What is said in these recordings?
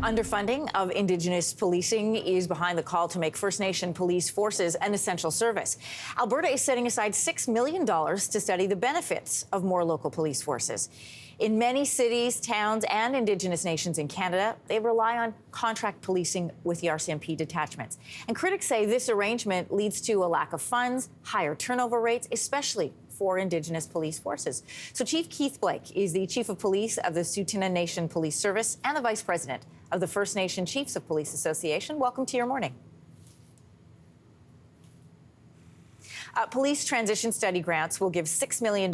Underfunding of Indigenous policing is behind the call to make First Nation police forces an essential service. Alberta is setting aside $6 million to study the benefits of more local police forces. In many cities, towns, and Indigenous nations in Canada, they rely on contract policing with the RCMP detachments. And critics say this arrangement leads to a lack of funds, higher turnover rates, especially for Indigenous police forces. So Chief Keith Blake is the Chief of Police of the Tsuut'ina Nation Police Service and the Vice President of the First Nation Chiefs of Police Association. Welcome to your morning. Police transition study grants will give $6 million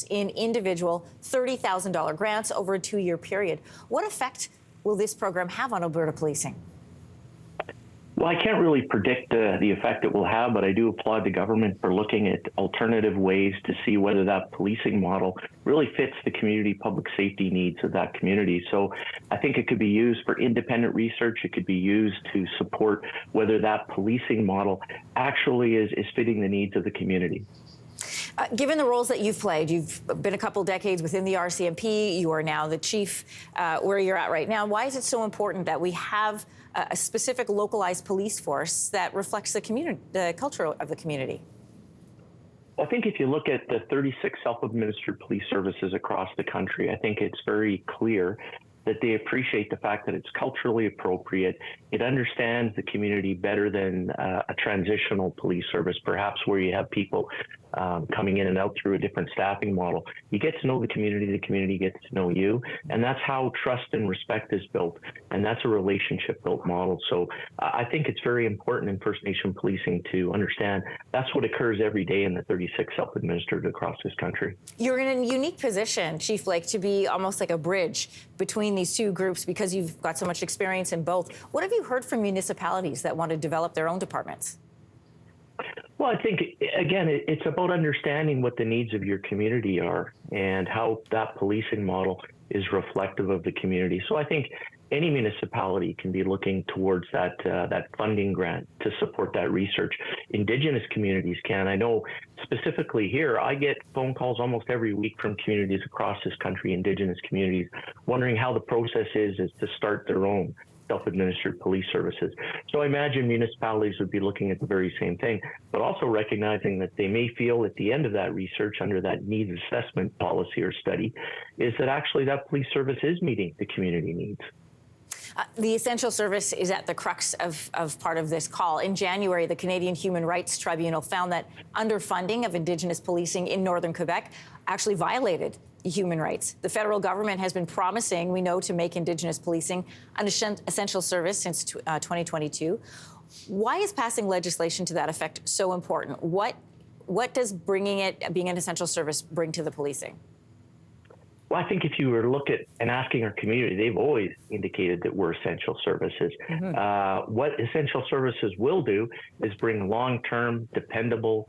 in individual $30,000 grants over a 2-year period. What effect will this program have on Alberta policing? Well, I can't really predict the effect it will have, but I do applaud the government for looking at alternative ways to see whether that policing model really fits the community public safety needs of that community. So I think it could be used for independent research. It could be used to support whether that policing model actually is fitting the needs of the community. Given the roles that you've played, you've been a couple decades within the RCMP, you are now the chief where you're at right now. Why is it so important that we have a specific localized police force that reflects the community, the culture of the community? I think if you look at the 36 self-administered police services across the country, I think it's very clear that they appreciate the fact that it's culturally appropriate. It understands the community better than a transitional police service, perhaps where you have people coming in and out through a different staffing model. You get to know the community gets to know you, and that's how trust and respect is built, and that's a relationship-built model. So I think it's very important in First Nation policing to understand that's what occurs every day in the 36 self-administered across this country. You're in a unique position, Chief Blake, to be almost like a bridge between these two groups because you've got so much experience in both. What have you heard from municipalities that want to develop their own departments? Well, I think, again, it's about understanding what the needs of your community are and how that policing model is reflective of the community. So I think any municipality can be looking towards that funding grant to support that research. Indigenous communities can. I know specifically here, I get phone calls almost every week from communities across this country, Indigenous communities, wondering how the process is to start their own self-administered police services. So I imagine municipalities would be looking at the very same thing, but also recognizing that they may feel at the end of that research under that needs assessment policy or study is that actually that police service is meeting the community needs. The essential service is at the crux of part of this call. In January, the Canadian Human Rights Tribunal found that underfunding of Indigenous policing in northern Quebec actually violated human rights. The federal government has been promising, we know, to make Indigenous policing an essential service since 2022. Why is passing legislation to that effect so important? What does bringing it, being an essential service, bring to the policing? Well, I think if you were to look at and asking our community, they've always indicated that we're essential services. What essential services will do is bring long-term, dependable,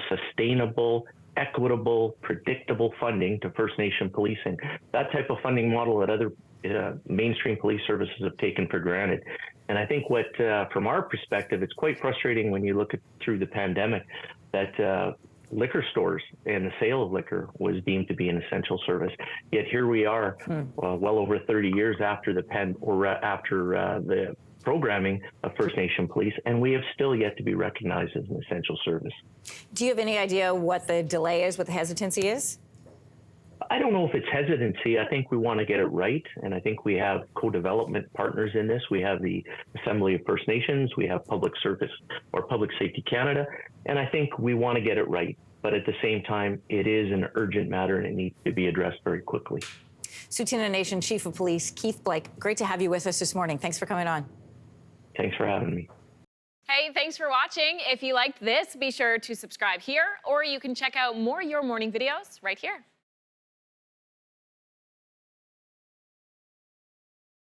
sustainable, equitable, predictable funding to First Nation policing. That type of funding model that other mainstream police services have taken for granted. And I think what, from our perspective, it's quite frustrating when you look at through the pandemic that liquor stores and the sale of liquor was deemed to be an essential service. Yet here we are, well over 30 years after the the programming of First Nation police, and we have still yet to be recognized as an essential service. Do you have any idea what the delay is, what the hesitancy is? I don't know if it's hesitancy. I think we want to get it right, and I think we have co-development partners in this. We have the Assembly of First Nations, we have Public Service or Public Safety Canada, and I think we want to get it right. But at the same time, it is an urgent matter and it needs to be addressed very quickly. Tsuut'ina Nation Chief of Police Keith Blake, great to have you with us this morning. Thanks for coming on. Thanks for having me. Hey, thanks for watching. If you liked this, be sure to subscribe here, or you can check out more Your Morning videos right here.